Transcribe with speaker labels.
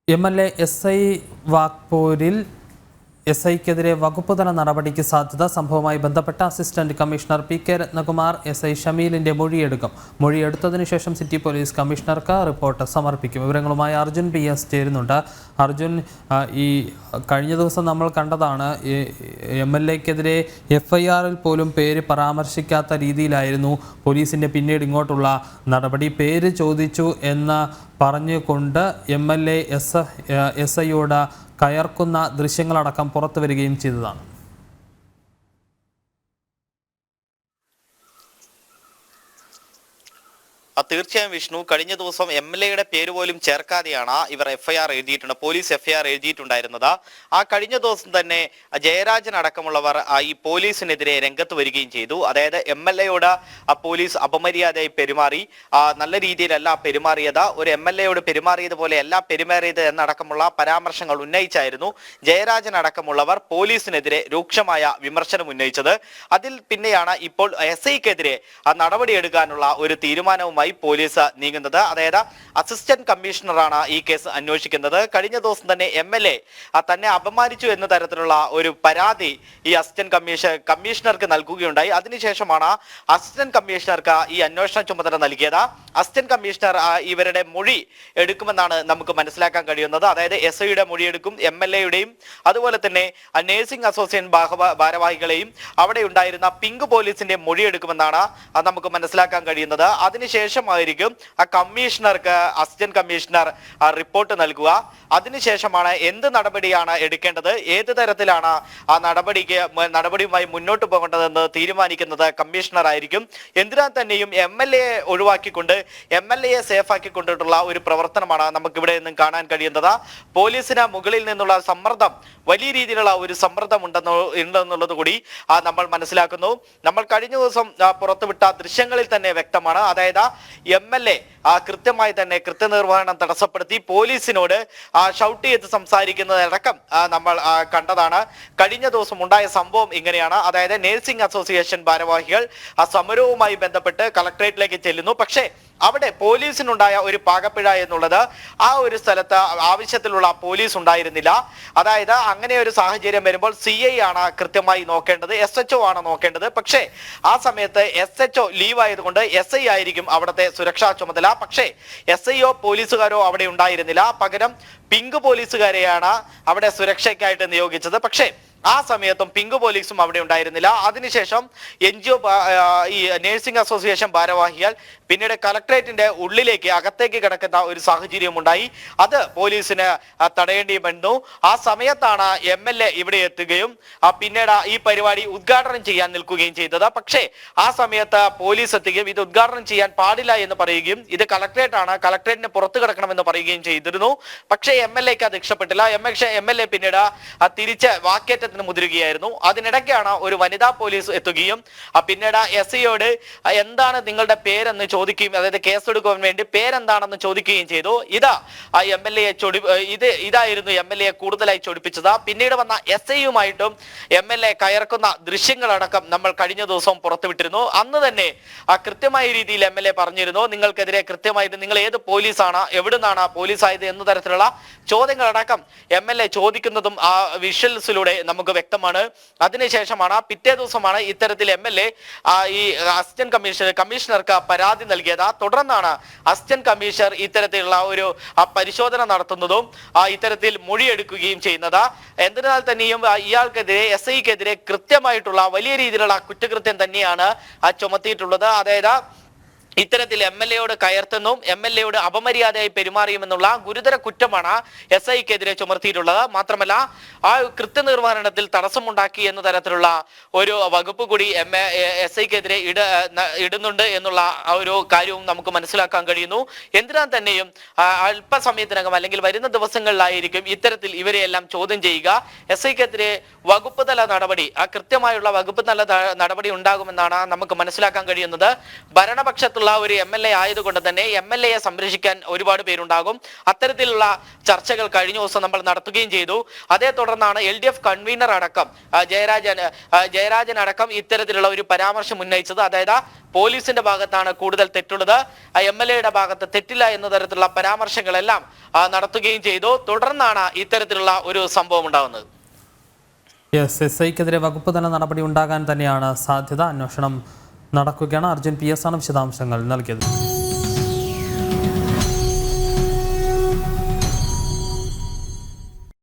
Speaker 1: MLA SI വാക്പോരിൽ SIക്കെതിരെ വകുപ്പുതല നടപടിക്ക് സാധ്യത. സംഭവവുമായി ബന്ധപ്പെട്ട assistant commissioner PK Ratnakumar SI ഷമീലിന്റെ മൊഴിയെടുക്കും. മൊഴിയെടുത്തതിനു ശേഷം സിറ്റി പോലീസ് കമ്മീഷണർക്ക് റിപ്പോർട്ട് സമർപ്പിക്കും. വിവരങ്ങളുമായി അർജുൻ PS ചേരുന്നുണ്ട്. അർജുൻ, ഈ കഴിഞ്ഞ ദിവസം നമ്മൾ കണ്ടതാണ് MLAക്കെതിരെ FIRൽ പോലും പേര് പരാമർശിക്കാത്ത രീതിയിലായിരുന്നു പോലീസിന്റെ പിന്നീട് ഇങ്ങോട്ടുള്ള നടപടി. പേര് ചോദിച്ചു എന്ന് പറഞ്ഞുകൊണ്ട് MLA SIയോട് കയർക്കുന്ന ദൃശ്യങ്ങളടക്കം പുറത്തു വരികയും ചെയ്തതാണ്.
Speaker 2: തീർച്ചയായും വിഷ്ണു, കഴിഞ്ഞ ദിവസം MLAയുടെ പേര് പോലും ചേർക്കാതെയാണ് ഇവർ FIR എഴുതിയിട്ടുണ്ട്, പോലീസ് FIR എഴുതിയിട്ടുണ്ടായിരുന്നത്. ആ കഴിഞ്ഞ ദിവസം തന്നെ ജയരാജൻ അടക്കമുള്ളവർ ഈ പോലീസിനെതിരെ രംഗത്ത് വരികയും ചെയ്തു. അതായത് MLAയോട് പോലീസ് അപമര്യാദയായി പെരുമാറി, നല്ല രീതിയിലല്ല പെരുമാറിയത്, ഒരു MLAയോട് പെരുമാറിയതുപോലെയല്ല പെരുമാറിയത് എന്നടക്കമുള്ള പരാമർശങ്ങൾ ഉന്നയിച്ചായിരുന്നു ജയരാജൻ അടക്കമുള്ളവർ പോലീസിനെതിരെ രൂക്ഷമായ വിമർശനം ഉന്നയിച്ചത്. അതിൽ പിന്നെയാണ് ഇപ്പോൾ SIക്കെതിരെ നടപടിയെടുക്കാനുള്ള ഒരു തീരുമാനവുമായി പോലീസ് നീങ്ങുന്നത്. അതായത് അസിസ്റ്റന്റ് കമ്മീഷണറാണ് ഈ കേസ് അന്വേഷിക്കുന്നത്. കഴിഞ്ഞ ദിവസം തന്നെ MLA തന്നെ അപമാനിച്ചു എന്ന തരത്തിലുള്ള ഒരു പരാതി ഈ അസിസ്റ്റന്റ് കമ്മീഷണർക്ക് നൽകുകയുണ്ടായി. അതിനുശേഷമാണ് അസിസ്റ്റന്റ് കമ്മീഷണർക്ക് ഈ അന്വേഷണ ചുമതല നൽകിയത്. അസിസ്റ്റന്റ് കമ്മീഷണർ ഇവരുടെ മൊഴി എടുക്കുമെന്നാണ് നമുക്ക് മനസ്സിലാക്കാൻ കഴിയുന്നത്. അതായത് SIയുടെ മൊഴിയെടുക്കും, MLAയുടെയും അതുപോലെ തന്നെ നേഴ്സിംഗ് അസോസിയേഷൻ ഭാരവാഹികളെയും അവിടെ ഉണ്ടായിരുന്ന പിങ്ക് പോലീസിന്റെ മൊഴിയെടുക്കുമെന്നാണ് നമുക്ക് മനസ്സിലാക്കാൻ കഴിയുന്നത്. അതിനുശേഷമായിരിക്കും ആ കമ്മീഷണർക്ക് അസിസ്റ്റന്റ് കമ്മീഷണർ റിപ്പോർട്ട് നൽകുക. അതിനുശേഷമാണ് എന്ത് നടപടിയാണ് എടുക്കേണ്ടത്, ഏത് തരത്തിലാണ് ആ നടപടിയുമായി മുന്നോട്ട് പോകേണ്ടതെന്ന് തീരുമാനിക്കുന്നത് കമ്മീഷണർ ആയിരിക്കും. എന്തിനാൽ തന്നെയും MLA ഒഴിവാക്കിക്കൊണ്ട് MLAയെ സേഫ് ആക്കിക്കൊണ്ടിട്ടുള്ള ഒരു പ്രവർത്തനമാണ് നമുക്കിവിടെ നിന്നും കാണാൻ കഴിയുന്നത്. പോലീസിന് മുകളിൽ നിന്നുള്ള സമ്മർദ്ദം, വലിയ രീതിയിലുള്ള ഒരു സമ്മർദ്ദം ഉണ്ടെന്നുള്ളത് കൂടി നമ്മൾ മനസ്സിലാക്കുന്നു. നമ്മൾ കഴിഞ്ഞ ദിവസം പുറത്തുവിട്ട ദൃശ്യങ്ങളിൽ തന്നെ വ്യക്തമാണ്. അതായത് MLA കൃത്യമായി തന്നെ കൃത്യനിർവഹണം തടസ്സപ്പെടുത്തി പോലീസിനോട് ഷൗട്ട് ചെയ്ത് സംസാരിക്കുന്നതടക്കം നമ്മൾ കണ്ടതാണ്. കഴിഞ്ഞ ദിവസം ഉണ്ടായ സംഭവം ഇങ്ങനെയാണ്. അതായത് നേഴ്സിംഗ് അസോസിയേഷൻ ഭാരവാഹികൾ സമരവുമായി ബന്ധപ്പെട്ട് കളക്ടറേറ്റിലേക്ക് ചെല്ലുന്നു. പക്ഷേ അവിടെ പോലീസിനുണ്ടായ ഒരു പാകപ്പിഴ എന്നുള്ളത് ആ ഒരു സ്ഥലത്ത് ആവശ്യത്തിലുള്ള പോലീസ് ഉണ്ടായിരുന്നില്ല. അതായത് അങ്ങനെ ഒരു സാഹചര്യം വരുമ്പോൾ CI ആണ് കൃത്യമായി നോക്കേണ്ടത്, SHO ആണ് നോക്കേണ്ടത്. പക്ഷേ ആ സമയത്ത് SHO ലീവ് ആയതുകൊണ്ട് SI ആയിരിക്കും അവിടുത്തെ സുരക്ഷാ ചുമതല. പക്ഷേ SIയോ പോലീസുകാരോ അവിടെ ഉണ്ടായിരുന്നില്ല. പകരം പിങ്ക് പോലീസുകാരെയാണ് അവിടെ സുരക്ഷയ്ക്കായിട്ട് നിയോഗിച്ചത്. പക്ഷേ ആ സമയത്തും പിങ്ക് പോലീസും അവിടെ ഉണ്ടായിരുന്നില്ല. അതിനുശേഷം NGO ഈ നേഴ്സിംഗ് അസോസിയേഷൻ ഭാരവാഹികൾ പിന്നീട് കളക്ടറേറ്റിന്റെ ഉള്ളിലേക്ക് അകത്തേക്ക് കിടക്കുന്ന ഒരു സാഹചര്യം ഉണ്ടായി. അത് പോലീസിന് തടയേണ്ടി വന്നു. ആ സമയത്താണ് MLA ഇവിടെ എത്തുകയും പിന്നീട് ഈ പരിപാടി ഉദ്ഘാടനം ചെയ്യാൻ നിൽക്കുകയും ചെയ്തത്. പക്ഷേ ആ സമയത്ത് പോലീസ് എത്തുകയും ഇത് ഉദ്ഘാടനം ചെയ്യാൻ പാടില്ല എന്ന് പറയുകയും ഇത് കളക്ടറേറ്റ് ആണ്, കളക്ടറേറ്റിന് പുറത്തു കിടക്കണമെന്ന് പറയുകയും ചെയ്തിരുന്നു. പക്ഷേ MLAക്ക് അത് ഇഷ്ടപ്പെട്ടില്ല. MLA പിന്നീട് തിരിച്ച് വാക്കേറ്റ മുതിരുകയായിരുന്നു. അതിനിടയ്ക്കാണ് ഒരു വനിതാ പോലീസ് എത്തുകയും പിന്നീട് SIയോട് എന്താണ് നിങ്ങളുടെ പേരെന്ന് ചോദിക്കുകയും, അതായത് കേസെടുക്കാൻ വേണ്ടി പേരെന്താണെന്ന് ചോദിക്കുകയും ചെയ്തു. ഇതായിരുന്നു MLAയെ കൂടുതലായി ചൊടിപ്പിച്ചത്. പിന്നീട് വന്ന SIയുമായിട്ടും MLA കയർക്കുന്ന ദൃശ്യങ്ങളടക്കം നമ്മൾ കഴിഞ്ഞ ദിവസം പുറത്തുവിട്ടിരുന്നു. അന്ന് തന്നെ കൃത്യമായ രീതിയിൽ MLA പറഞ്ഞിരുന്നു, നിങ്ങൾക്കെതിരെ കൃത്യമായിട്ട് നിങ്ങൾ ഏത് പോലീസാണ്, എവിടുന്നാണ് പോലീസ് ആയത് എന്ന തരത്തിലുള്ള ചോദ്യങ്ങളടക്കം MLA ചോദിക്കുന്നതും ആ വിഷ്വൽസിലൂടെ നമുക്ക് വ്യക്തമാണ്. അതിനുശേഷമാണ് പിറ്റേ ദിവസമാണ് ഇത്തരത്തിൽ MLA ഈ അസിസ്റ്റന്റ് കമ്മീഷണർക്ക് പരാതി നൽകിയത്. തുടർന്നാണ് അസിസ്റ്റന്റ് കമ്മീഷണർ ഇത്തരത്തിലുള്ള ഒരു പരിശോധന നടത്തുന്നതും ഇത്തരത്തിൽ മൊഴിയെടുക്കുകയും ചെയ്യുന്നത്. എന്തിനാൽ തന്നെയും ഇയാൾക്കെതിരെ SIക്കെതിരെ കൃത്യമായിട്ടുള്ള വലിയ രീതിയിലുള്ള കുറ്റകൃത്യം തന്നെയാണ് ചുമത്തിയിട്ടുള്ളത്. അതായത് ഇത്തരത്തിൽ MLAയോട് കയർത്തുന്നും MLAയോട് അപമര്യാദയായി പെരുമാറിയുമെന്നുള്ള ഗുരുതര കുറ്റമാണ് SIക്കെതിരെ ചുമത്തിയിട്ടുള്ളത്. മാത്രമല്ല ആ കൃത്യനിർവഹണത്തിൽ തടസ്സമുണ്ടാക്കി എന്ന തരത്തിലുള്ള ഒരു വകുപ്പ് കൂടി SIക്കെതിരെ ഇടുന്നുണ്ട് എന്നുള്ള ആ ഒരു കാര്യവും നമുക്ക് മനസ്സിലാക്കാൻ കഴിയുന്നു. എന്തിനാൽ തന്നെയും അല്പസമയത്തിനകം അല്ലെങ്കിൽ വരുന്ന ദിവസങ്ങളിലായിരിക്കും ഇത്തരത്തിൽ ഇവരെയെല്ലാം ചോദ്യം ചെയ്യുക. SIക്കെതിരെ വകുപ്പ് തല നടപടി, കൃത്യമായുള്ള വകുപ്പ് തല നടപടി ഉണ്ടാകുമെന്നാണ് നമുക്ക് മനസ്സിലാക്കാൻ കഴിയുന്നത്. ഭരണപക്ഷത്തുള്ള പുറത്തുള്ള ഒരു MLA ആയതുകൊണ്ട് തന്നെ MLA സംരക്ഷിക്കാൻ ഒരുപാട് പേരുണ്ടാകും. അത്തരത്തിലുള്ള ചർച്ചകൾ കഴിഞ്ഞ ദിവസം നമ്മൾ നടത്തുകയും ചെയ്തു. അതേ തുടർന്നാണ് LDF കൺവീനർ അടക്കം ജയരാജൻ അടക്കം ഇത്തരത്തിലുള്ള ഒരു പരാമർശം ഉന്നയിച്ചത്. അതായത് പോലീസിന്റെ ഭാഗത്താണ് കൂടുതൽ തെറ്റുള്ളത്, MLAയുടെ ഭാഗത്ത് തെറ്റില്ല എന്ന തരത്തിലുള്ള പരാമർശങ്ങളെല്ലാം നടത്തുകയും ചെയ്തു. തുടർന്നാണ് ഇത്തരത്തിലുള്ള ഒരു സംഭവം ഉണ്ടാകുന്നത്.
Speaker 1: SIക്കെതിരെ വകുപ്പ് തല നടപടി ഉണ്ടാകാൻ തന്നെയാണ് സാധ്യത. അന്വേഷണം നടക്കുകയാണ്. അർജുൻ PS ആണ് വിശദാംശങ്ങൾ നൽകിയത്.